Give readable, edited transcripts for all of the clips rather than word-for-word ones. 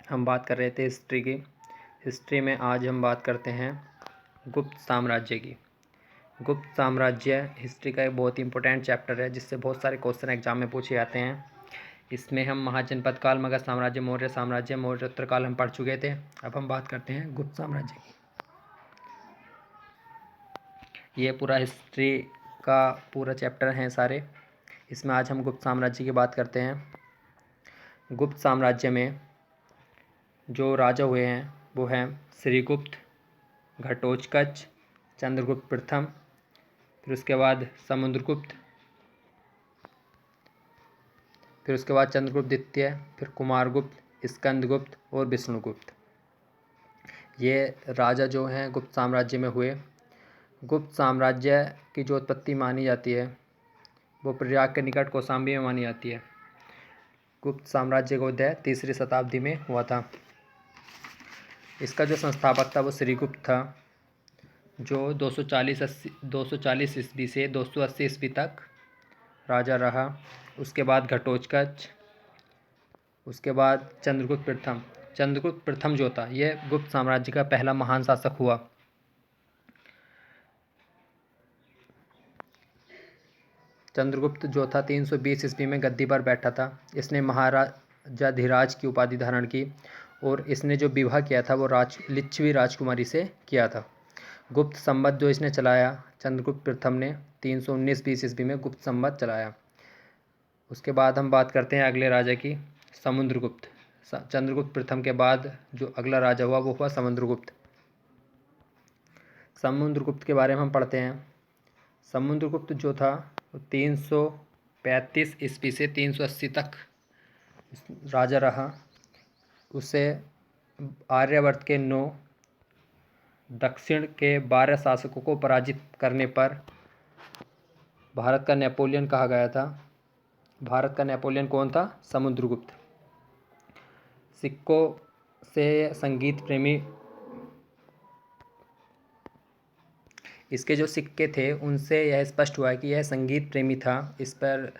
हम बात कर रहे थे हिस्ट्री की। हिस्ट्री में आज हम बात करते हैं गुप्त साम्राज्य की। गुप्त साम्राज्य हिस्ट्री का एक बहुत ही इंपॉर्टेंट चैप्टर है जिससे बहुत सारे क्वेश्चन एग्जाम में पूछे जाते हैं। इसमें हम महाजनपद काल, मगध साम्राज्य, मौर्योत्तर काल हम पढ़ चुके थे। अब हम बात करते हैं गुप्त साम्राज्य की। ये पूरा हिस्ट्री का पूरा चैप्टर हैं सारे। इसमें आज हम गुप्त साम्राज्य की बात करते हैं। गुप्त साम्राज्य में जो राजा हुए हैं वो हैं श्रीगुप्त, घटोत्कच, चंद्रगुप्त प्रथम, फिर उसके बाद समुद्रगुप्त, फिर उसके बाद चंद्रगुप्त द्वितीय, फिर कुमारगुप्त, स्कंदगुप्त और विष्णुगुप्त। ये राजा जो हैं गुप्त साम्राज्य में हुए। गुप्त साम्राज्य की जो उत्पत्ति मानी जाती है वो प्रयाग के निकट कौशाम्बी में मानी जाती है। गुप्त साम्राज्य का उदय 3री शताब्दी में हुआ था। इसका जो संस्थापक था वो श्रीगुप्त था, जो 240 ईस्वी से 280 ईस्वी तक राजा रहा। उसके बाद घटोत्कच, उसके बाद चंद्रगुप्त प्रथम जो था ये गुप्त साम्राज्य का पहला महान शासक हुआ। चंद्रगुप्त जो था 320 ईस्वी में गद्दी पर बैठा था। इसने महाराजा धीराज की उपाधि धारण की और इसने जो विवाह किया था वो लिच्छवी राजकुमारी से किया था। गुप्त संवत जो इसने चलाया चंद्रगुप्त प्रथम ने 319-20 ईस्वी में गुप्त संवत चलाया। उसके बाद हम बात करते हैं अगले राजा की, समुद्रगुप्त। चंद्रगुप्त प्रथम के बाद जो अगला राजा हुआ वो हुआ समुद्रगुप्त। समुद्रगुप्त के बारे में हम पढ़ते हैं। समुद्रगुप्त जो था 335 ईस्वी से 380 तक राजा रहा। उसे आर्यावर्त के 9, दक्षिण के 12 शासकों को पराजित करने पर भारत का नेपोलियन कहा गया था। भारत का नेपोलियन कौन था? समुद्रगुप्त। सिक्कों से संगीत प्रेमी, इसके जो सिक्के थे उनसे यह स्पष्ट हुआ है कि यह संगीत प्रेमी था। इस पर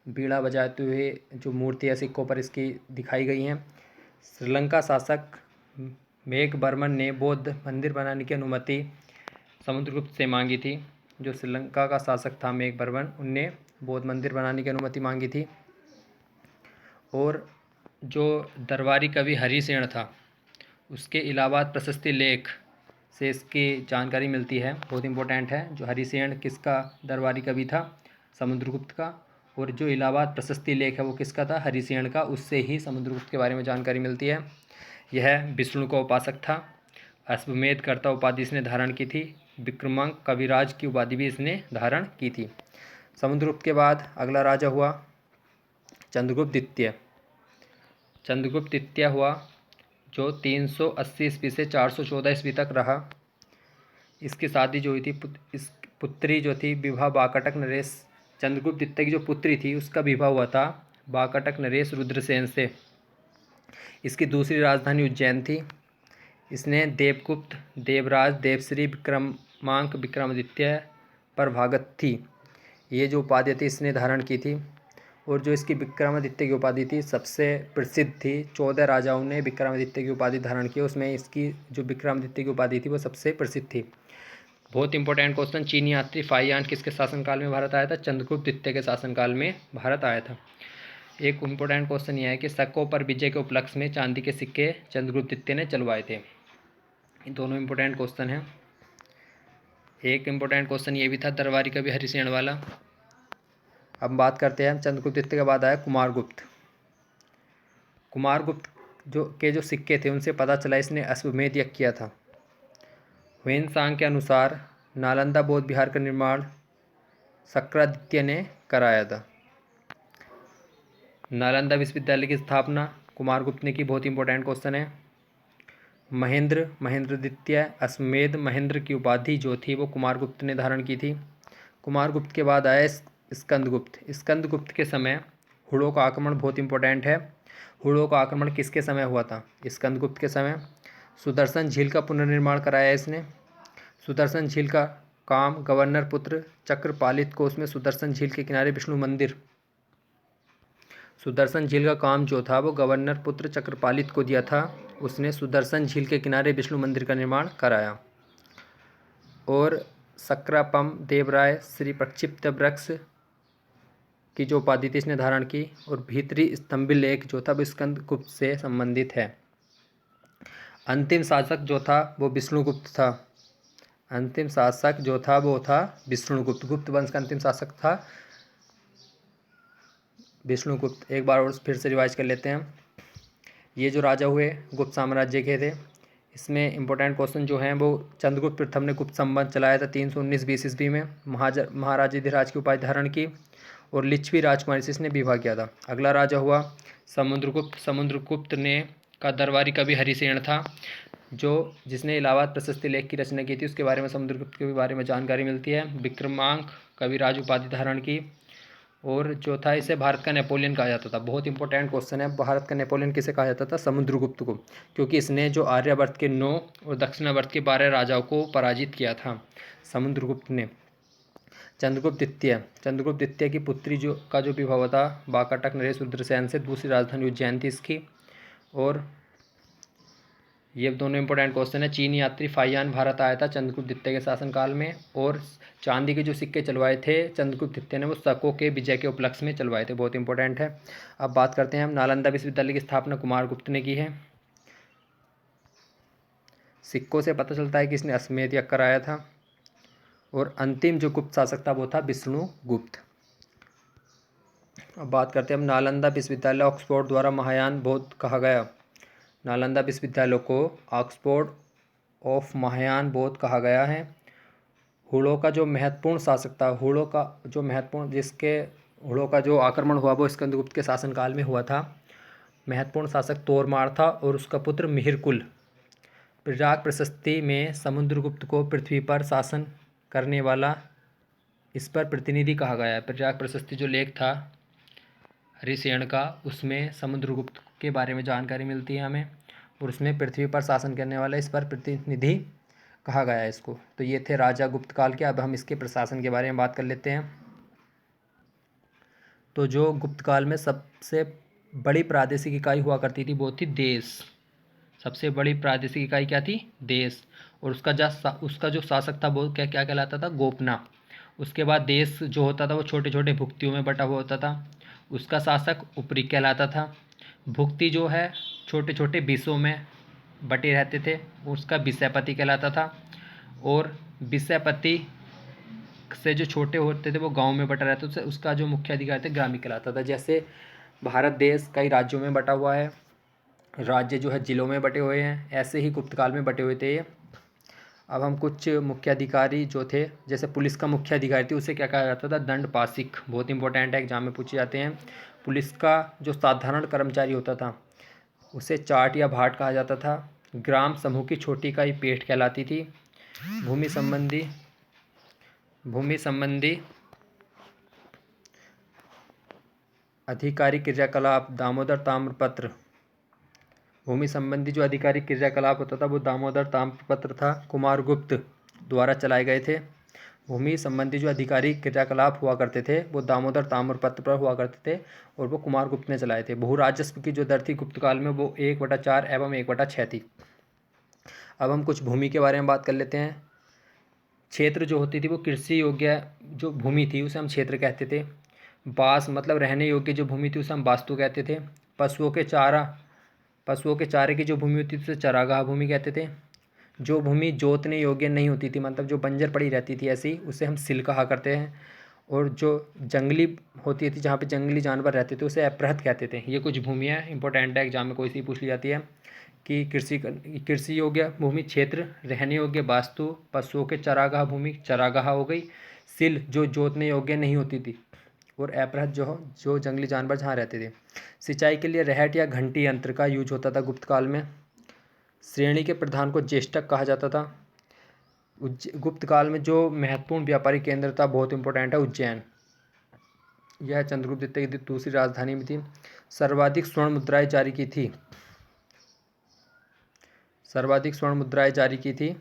बीड़ा बजाते हुए जो मूर्तियाँ सिक्कों पर इसकी दिखाई गई हैं। श्रीलंका शासक मेघवर्मन ने बौद्ध मंदिर बनाने की अनुमति समुद्रगुप्त से मांगी थी। जो श्रीलंका का शासक था मेघवर्मन, उनने बौद्ध मंदिर बनाने की अनुमति मांगी थी। और जो दरबारी कवि हरिसेन था उसके इलाहाबाद प्रशस्ति लेख से इसकी जानकारी मिलती है, बहुत इंपॉर्टेंट है। जो हरिसेन किसका दरबारी कवि था? समुद्रगुप्त का। और जो इलाहाबाद प्रशस्ति लेख है वो किसका था? हरिसेन का। उससे ही समुद्रगुप्त के बारे में जानकारी मिलती है। यह विष्णु का उपासक था। अश्वमेध कर्ता उपाधि इसने धारण की थी। विक्रमांक कविराज की उपाधि भी इसने धारण की थी। समुद्रगुप्त के बाद अगला राजा हुआ चंद्रगुप्त द्वितीय। चंद्रगुप्त द्वितीय हुआ जो 380 ईस्वी से 414 ईस्वी तक रहा। इसकी शादी जो हुई थी, इस पुत्री जो थी विवाह बाकटक नरेश, चंद्रगुप्त द्वितीय की जो पुत्री थी उसका विवाह हुआ था बाकटक नरेश रुद्रसेन से। इसकी दूसरी राजधानी उज्जैन थी। इसने देवगुप्त, देवराज, देवश्री, विक्रमांक, विक्रमादित्य पर भागत थी, ये जो उपाधि थी इसने धारण की थी। और जो इसकी विक्रमादित्य की उपाधि थी सबसे प्रसिद्ध थी। 14 राजाओं ने विक्रमादित्य की उपाधि धारण की, उसमें इसकी जो विक्रमादित्य की उपाधि थी वो सबसे प्रसिद्ध थी। बहुत इंपॉर्टेंट क्वेश्चन, चीनी यात्री फाहियान किसके शासनकाल में भारत आया था? चंद्रगुप्त द्वितीय के शासनकाल में भारत आया था। एक इंपॉर्टेंट क्वेश्चन यह है कि शकों पर विजय के उपलक्ष्य में चांदी के सिक्के चंद्रगुप्त द्वितीय ने चलवाए थे। इन दोनों इंपॉर्टेंट क्वेश्चन हैं। एक इंपॉर्टेंट क्वेश्चन ये भी था दरबारी कवि हरिसेन वाला। अब बात करते हैं चंद्रगुप्त द्वितीय के बाद आया कुमारगुप्त। कुमारगुप्त जो सिक्के थे उनसे पता चला इसने अश्वमेध यज्ञ किया था। ह्वेन-त्सांग के अनुसार नालंदा बौद्ध विहार का निर्माण शक्रादित्य ने कराया था। नालंदा विश्वविद्यालय की स्थापना कुमारगुप्त ने की, बहुत इंपॉर्टेंट क्वेश्चन है। महेंद्र द्वितीय, अश्वमेध महेंद्र की उपाधि जो थी वो कुमारगुप्त ने धारण की थी। कुमारगुप्त के बाद आया स्कंदगुप्त। स्कंदगुप्त के समय हुड़ों का आक्रमण, बहुत इंपॉर्टेंट है। हुड़ों का आक्रमण किसके समय हुआ था? स्कंदगुप्त के समय। सुदर्शन झील का पुनर्निर्माण कराया इसने। सुदर्शन झील का काम गवर्नर पुत्र चक्रपालित को उसमें सुदर्शन झील के किनारे विष्णु मंदिर सुदर्शन झील का काम जो था वो गवर्नर पुत्र चक्रपालित को दिया था। उसने सुदर्शन झील के किनारे विष्णु मंदिर का निर्माण कराया। और सक्रापम देवराय श्री प्रक्षिप्त वृक्ष की जो उपाधि थी इसने धारण की। और भीतरी स्तंभ लेख जो था वो स्कंदगुप्त से संबंधित है। अंतिम शासक जो था वो विष्णुगुप्त था। अंतिम शासक जो था वो था विष्णुगुप्त। गुप्त वंश का अंतिम शासक था विष्णुगुप्त। एक बार और फिर से रिवाइज कर लेते हैं। ये जो राजा हुए गुप्त साम्राज्य के थे, इसमें इंपॉर्टेंट क्वेश्चन जो हैं वो चंद्रगुप्त प्रथम ने गुप्त संवत चलाया था 319 ईस्वी में। महाराजाधिराज की उपाधि धारण की और लिच्छवी राजकुमारी से इसने विवाह किया था। अगला राजा हुआ समुद्रगुप्त। समुद्रगुप्त ने का दरबारी कवि हरिसेन था, जिसने इलाहाबाद प्रशस्ति लेख की रचना की थी। उसके बारे में समुद्रगुप्त के बारे में जानकारी मिलती है। विक्रमांक कविराज उपाधि धारण की। और जो था इसे भारत का नेपोलियन कहा जाता था। बहुत इंपॉर्टेंट क्वेश्चन है, भारत का नेपोलियन किसे कहा जाता था? समुद्रगुप्त को, क्योंकि इसने जो आर्यावर्त के 9 और दक्षिणावर्त के 12 राजाओं को पराजित किया था समुद्रगुप्त ने। चंद्रगुप्त द्वितीय की पुत्री का जो विवाह था वाकाटक नरेश रुद्रसेन से। दूसरी राजधानी उज्जैन थी इसकी। और ये दोनों इंपॉर्टेंट क्वेश्चन है। चीनी यात्री फाहियान भारत आया था चंद्रगुप्त द्वितीय के शासनकाल में। और चांदी के जो सिक्के चलवाए थे चंद्रगुप्त द्वितीय ने वो शकों के विजय के उपलक्ष्य में चलवाए थे। बहुत इंपॉर्टेंट है। अब बात करते हैं हम नालंदा विश्वविद्यालय की स्थापना कुमारगुप्त ने की है। सिक्कों से पता चलता है कि इसने अश्वमेध यज्ञ कराया था। और अंतिम जो गुप्त शासक था वो था विष्णुगुप्त। अब बात करते हैं हम नालंदा विश्वविद्यालय ऑक्सफोर्ड द्वारा महायान बौद्ध कहा गया। नालंदा विश्वविद्यालय को ऑक्सफोर्ड ऑफ महायान बौद्ध कहा गया है। हुड़ों का जो महत्वपूर्ण शासक था, हुड़ों का जो आक्रमण हुआ वो स्कंदगुप्त के शासनकाल में हुआ था। महत्वपूर्ण शासक तोरमार था और उसका पुत्र मिहिरकुल। प्रजाक प्रशस्ति में समुद्रगुप्त को पृथ्वी पर शासन करने वाला इस पर प्रतिनिधि कहा गया है। प्रजाक प्रशस्ति जो लेख था हरिसेन का, उसमें समुद्रगुप्त के बारे में जानकारी मिलती है हमें। और उसमें पृथ्वी पर शासन करने वाला इस पर प्रतिनिधि कहा गया है इसको। तो ये थे राजा गुप्त काल के। अब हम इसके प्रशासन के बारे में बात कर लेते हैं। तो जो गुप्त काल में सबसे बड़ी प्रादेशिक इकाई हुआ करती थी वो थी देश। सबसे बड़ी प्रादेशिक इकाई क्या थी? देश। और उसका जो शासक था वो क्या क्या कहलाता था? गोपना। उसके बाद देश जो होता था वो छोटे छोटे भुक्तियों में बटा हुआ होता था। उसका शासक उपरी कहलाता था। भुक्ति जो है छोटे छोटे विषयों में बटे रहते थे, उसका विषयपति कहलाता था। और विषयपति से जो छोटे होते थे वो गांव में बटा रहता था, उसका जो मुख्य अधिकारी थे ग्रामीण कहलाता था। जैसे भारत देश कई राज्यों में बटा हुआ है, राज्य जो है जिलों में बटे हुए हैं, ऐसे ही गुप्त काल में बटे हुए थे ये। अब हम कुछ मुख्य अधिकारी जो थे, जैसे पुलिस का मुख्य अधिकारी थी उसे क्या कहा जाता था? दंडपाशिक। बहुत इंपॉर्टेंट है, एग्जाम में पूछे जाते हैं। पुलिस का जो साधारण कर्मचारी होता था उसे चाट या भाट कहा जाता था। ग्राम समूह की छोटी इकाई पेठ कहलाती थी। भूमि संबंधी आधिकारिक क्रियाकलाप दामोदर ताम्रपत्र। भूमि संबंधी जो आधिकारिक क्रियाकलाप होता था वो दामोदर ताम्रपत्र था, कुमारगुप्त द्वारा चलाए गए थे। भूमि संबंधी जो आधिकारिक क्रियाकलाप हुआ करते थे वो दामोदर ताम्रपत्र पर हुआ करते थे और वो कुमारगुप्त ने चलाए थे। भू राजस्व की जो दर थी गुप्त काल में वो 1/4 एवं 1/6 थी। अब हम कुछ भूमि के बारे में बात कर लेते हैं। क्षेत्र जो होती थी वो कृषि योग्य जो भूमि थी उसे हम क्षेत्र कहते थे। बास मतलब रहने योग्य जो भूमि थी उसे हम वास्तु कहते थे। पशुओं के चारे की जो भूमि होती थी उसे चरागाह भूमि कहते थे। जो भूमि जोतने योग्य नहीं होती थी, मतलब जो बंजर पड़ी रहती थी ऐसी, उसे हम सिल कहा करते हैं। और जो जंगली होती थी, जहाँ पे जंगली जानवर रहते थे, उसे अपृहत कहते थे। ये कुछ भूमियाँ इंपॉर्टेंट है, एग्जाम में कोई सी पूछ ली जाती है कि कृषि योग्य भूमि क्षेत्र, रहने योग्य वास्तु, पशुओं के चरागाह भूमि चरागाह हो गई, सिल जो जोतने योग्य नहीं होती थी, और अपृहत जो जंगली जानवर जहाँ रहते थे। सिंचाई के लिए रहट या घंटी यंत्र का यूज होता था गुप्त काल में। श्रेणी के प्रधान को ज्येष्ठक कहा जाता था। गुप्त काल में जो महत्वपूर्ण व्यापारिक केंद्र था, बहुत इंपॉर्टेंट है, उज्जैन। यह चंद्रगुप्त द्वितीय की दूसरी राजधानी में थी। सर्वाधिक स्वर्ण मुद्राएं जारी की थी।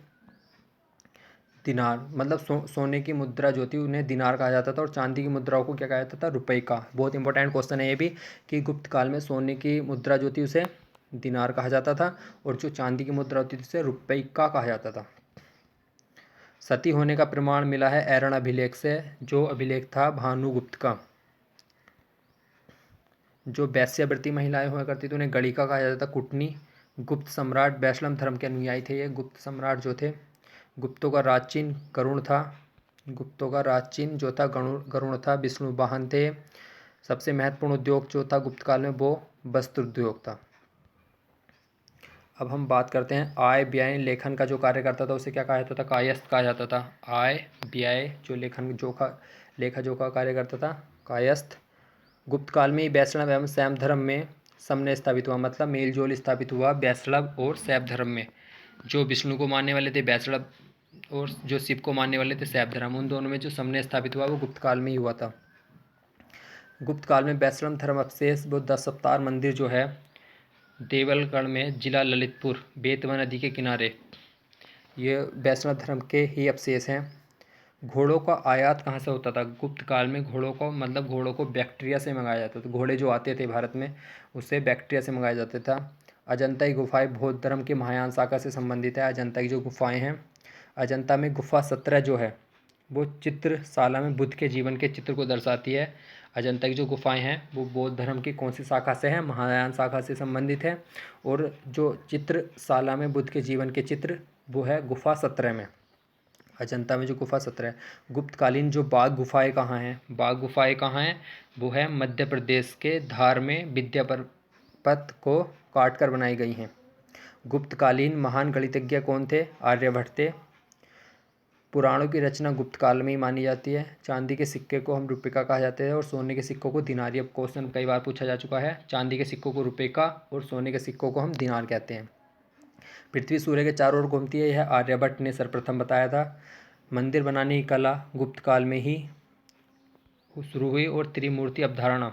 दिनार, मतलब सोने की मुद्रा जो थी उन्हें दिनार कहा जाता था और चांदी की मुद्राओं को क्या कहा जाता था, रुपए का। बहुत इंपॉर्टेंट क्वेश्चन है ये भी कि गुप्त काल में सोने की मुद्रा जो थी उसे दिनार कहा जाता था और जो चांदी की मुद्रा होती थी उसे रुपए का कहा जाता था। सती होने का प्रमाण मिला है ऐरण अभिलेख से, जो अभिलेख था भानुगुप्त का। जो वैश्यावृत्ति महिलाएं हुआ करती थी उन्हें गणिका कहा जाता था, कुटनी। गुप्त सम्राट वैष्णव धर्म के अनुयायी थे ये गुप्त सम्राट जो थे। गुप्तों का राज चिन्ह गरुण था। गुप्तों का राज चिन्ह जो था गरुण था। विष्णु वाहन थे। सबसे महत्वपूर्ण उद्योग जो था गुप्त काल में वो वस्त्र उद्योग था। अब हम बात करते हैं आय व्यय लेखन का जो कार्य करता था उसे क्या कहा जाता था, कायस्थ कहा जाता था। आय व्यय जो लेखन लेखा जोखा कार्य करता था, कायस्थ। गुप्त काल में ही वैष्णव एवं शैव धर्म में समन्वय स्थापित हुआ, मतलब मेल जोल स्थापित हुआ वैष्णव और शैव धर्म में। जो विष्णु को मानने वाले थे वैष्णव और जो शिव को मानने वाले थे शैव धर्म, उन दोनों में जो समन्वय स्थापित हुआ वो गुप्त काल में ही हुआ था। गुप्त काल में वैष्णव धर्म अवशेष वो 10 अवतार मंदिर जो है देवलगढ़ में, जिला ललितपुर, बेतवा नदी के किनारे, ये वैष्णव धर्म के ही अवशेष हैं। घोड़ों का आयात कहाँ से होता था गुप्त काल में? घोड़ों को बैक्टीरिया से मंगाया जाता था। घोड़े जो आते थे भारत में उससे बैक्टीरिया से मंगाया जाता था। अजंता की गुफाएं बौद्ध धर्म की महायान शाखा से संबंधित है। अजंता की जो गुफाएं हैं, अजंता में गुफा 17 जो है वो चित्रशाला में बुद्ध के जीवन के चित्र को दर्शाती है। अजंता की जो गुफाएं हैं वो बौद्ध धर्म की कौन सी शाखा से है? महायान शाखा से संबंधित है। और जो चित्रशाला में बुद्ध के जीवन के चित्र वो है गुफा 17 में। अजंता में जो गुफा 17 है। गुप्तकालीन जो बाघ गुफाएं कहाँ हैं? बाघ गुफाएं कहाँ हैं? वो है मध्य प्रदेश के धार में, विद्यापत को काट कर बनाई गई हैं। गुप्तकालीन महान गणितज्ञ कौन थे? आर्यभट्ट थे। पुराणों की रचना गुप्त काल में ही मानी जाती है। चांदी के सिक्के को हम रुपये का कहा जाता है और सोने के सिक्कों को दिनार। अब क्वेश्चन कई बार पूछा जा चुका है। चांदी के सिक्कों को रुपये का और सोने के सिक्कों को हम दिनार कहते हैं। पृथ्वी सूर्य के चारों ओर घूमती है, यह आर्यभट्ट ने सर्वप्रथम बताया था। मंदिर बनाने की कला गुप्त काल में ही शुरू हुई और त्रिमूर्ति अवधारणा।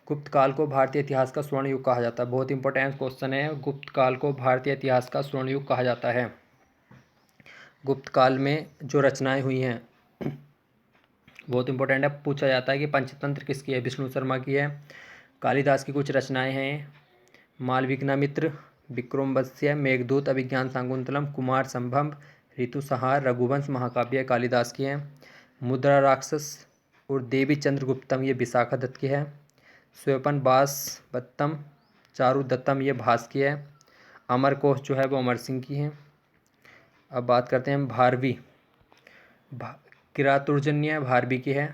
गुप्त काल को भारतीय इतिहास का स्वर्ण युग कहा जाता है। बहुत इंपॉर्टेंट क्वेश्चन है। गुप्त काल को भारतीय इतिहास का स्वर्ण युग कहा जाता है। गुप्त काल में जो रचनाएं हुई हैं बहुत इंपॉर्टेंट है। पूछा जाता है कि पंचतंत्र किसकी है? विष्णु शर्मा की है। कालिदास की कुछ रचनाएं हैं, मालविघ्नामित्र, विक्रमोर्वशीय, मेघदूत, अभिज्ञान शाकुंतलम, कुमार संभव, ऋतुसंहार, रघुवंश महाकाव्य कालिदास की है। मुद्रा राक्षस और देवी चंद्रगुप्तम ये विशाखा दत्त की है। स्वपन बासवत्तम, चारुदत्तम ये भास की है। अमरकोश जो है वो अमर सिंह की है। अब बात करते हैं भारवी। किरातुर्जन्य भारवी की है।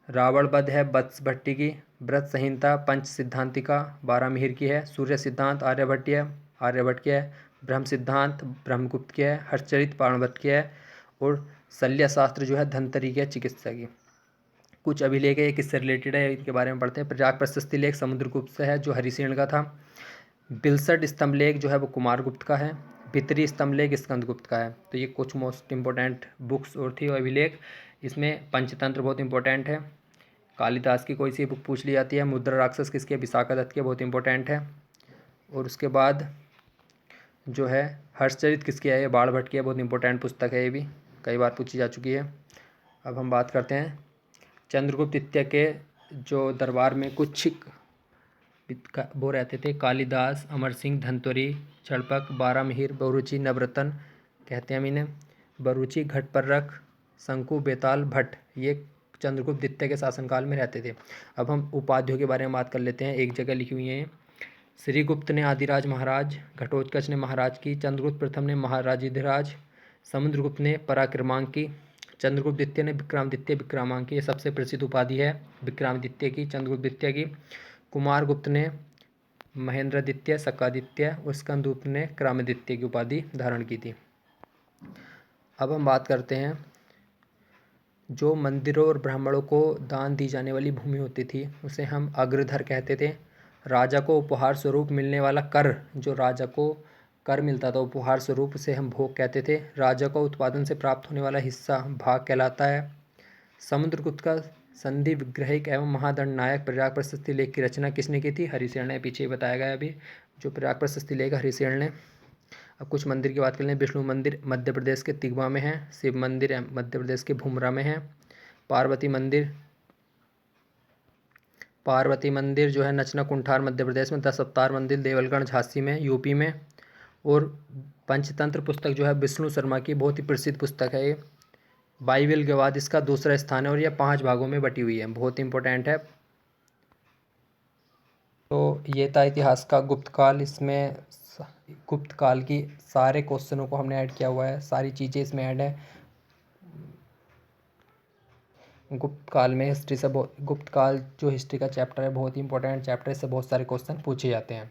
रावण वध है वत्स भट्टी की। व्रत संहिता पंच सिद्धांतिका बारामिहिर की है। सूर्य सिद्धांत आर्यभट्ट की है। ब्रह्म सिद्धांत ब्रह्मगुप्त की है। हर्षचरित पाणवत की है। और शल्य शास्त्र जो है धन्वंतरि की है, चिकित्सा की। कुछ अभिलेख है, ये किससे रिलेटेड है इनके बारे में पढ़ते हैं। प्रयाग प्रशस्ति लेख समुद्रगुप्त से है जो हरिसेन का था। बिलसट स्तंभ लेख जो है वो कुमारगुप्त का है। भित्री स्तंभ लेख स्कंदगुप्त का है। तो ये कुछ मोस्ट इंपॉर्टेंट बुक्स और थी और अभिलेख। इसमें पंचतंत्र बहुत इंपॉर्टेंट है। कालिदास की कोई सी बुक पूछ ली जाती है। मुद्रा राक्षस किसके? विशाखा दत्त के, बहुत इंपॉर्टेंट है। और उसके बाद जो है हर्षचरित किसकी है? ये बाणभट्ट की है, बहुत इंपॉर्टेंट पुस्तक है, ये भी कई बार पूछी जा चुकी है। अब हम बात करते हैं चंद्रगुप्त द्वितीय के जो दरबार में कुछ वो रहते थे, कालिदास, अमर सिंह, धनतोरी, छड़पक, बारामिहिर, बहुरुचि, नवरत्न कहते हैं हम इन्हें। बरूची, घटपर्रख, शंकु, बेताल, भट्ट ये चंद्रगुप्त द्वितीय के शासनकाल में रहते थे। अब हम उपाधियों के बारे में बात कर लेते हैं। एक जगह लिखी हुई है। श्रीगुप्त ने आदिराज महाराज, घटोत्कच ने महाराज की, चंद्रगुप्त प्रथम ने महाराजाधिराज, समुद्रगुप्त ने पराक्रमांकी, चंद्रगुप्त द्वितीय ने विक्रमादित्य विक्रमांकी। ये सबसे प्रसिद्ध उपाधि है विक्रमादित्य की, चंद्रगुप्त द्वितीय की। कुमारगुप्त ने महेंद्रादित्य, शकादित्य और स्कंदगुप्त ने क्रमादित्य की उपाधि धारण की थी। अब हम बात करते हैं जो मंदिरों और ब्राह्मणों को दान दी जाने वाली भूमि होती थी उसे हम अग्रधर कहते थे। राजा को उपहार स्वरूप मिलने वाला कर, जो राजा को कर मिलता था उपहार स्वरूप, उसे हम भोग कहते थे। राजा को उत्पादन से प्राप्त होने वाला हिस्सा भाग कहलाता है। समुद्रगुप्त का संधि विग्रहिक एवं महादंडनायक प्रयाग प्रशस्ति लेख की रचना किसने की थी? हरिसेन ने। पीछे बताया गया अभी जो प्रयाग प्रशस्ति लेख हरिसेन ने। अब कुछ मंदिर की बात कर लें। विष्णु मंदिर मध्य प्रदेश के तिगवा में है। शिव मंदिर मध्य प्रदेश के भूमरा में है। पार्वती मंदिर जो है नचना कुंठार मध्य प्रदेश में। 10 अवतार मंदिर देवलगढ़ झांसी में यूपी में। और पंचतंत्र पुस्तक जो है विष्णु शर्मा की बहुत ही प्रसिद्ध पुस्तक है ये। बाइबल के बाद इसका दूसरा स्थान है और यह 5 भागों में बटी हुई है, बहुत इंपॉर्टेंट है। तो ये था इतिहास का गुप्त काल। इसमें गुप्त काल की सारे क्वेश्चनों को हमने ऐड किया हुआ है, सारी चीज़ें इसमें ऐड है। गुप्त काल में हिस्ट्री से गुप्त काल जो हिस्ट्री का चैप्टर है बहुत ही इंपॉर्टेंट चैप्टर है, इससे बहुत सारे क्वेश्चन पूछे जाते हैं।